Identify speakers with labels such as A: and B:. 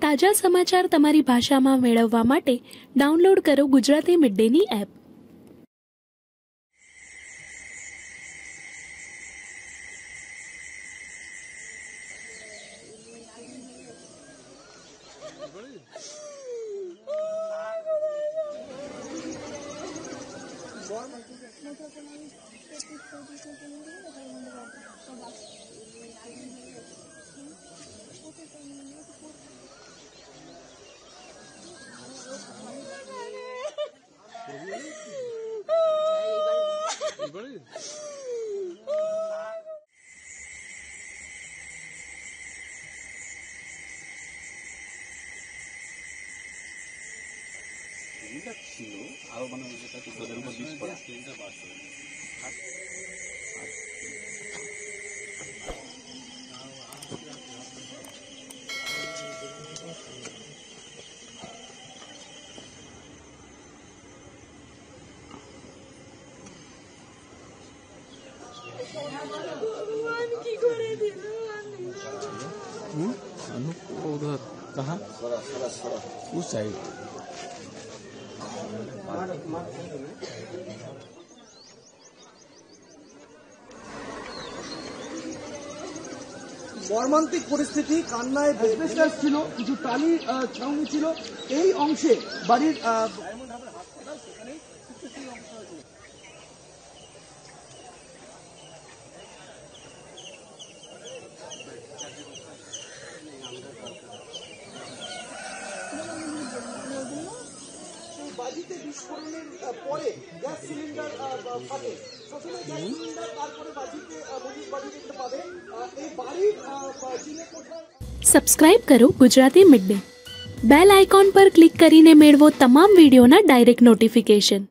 A: ताजा समाचार तमारी भाषामां मेळववा माटे डाउनलॉड करो गुजराती मिड डे ની એપ।
B: उधर कहाँ उस साइड
C: মর্মান্তিক পরিস্থিতি। কান্নায় অ্যাসবেস্টাস ছিল, কিছু টালি ছাউনি ছিল এই অংশে বাড়ির। বাজিতে বিস্ফোরণের পরে গ্যাস সিলিন্ডার ফাটে। প্রথমে গ্যাস সিলিন্ডার, তারপরে বাজিতে মজুদ বাজি দেখতে পাবে এই বাড়ির চিনে কোঠা।
A: સબસ્ક્રાઇબ કરો Gujarati mid day. Bell icon પર ક્લિક કરીને મેળવો તમામ વિડીયોના ડાયરેક્ટ નોટિફિકેશન।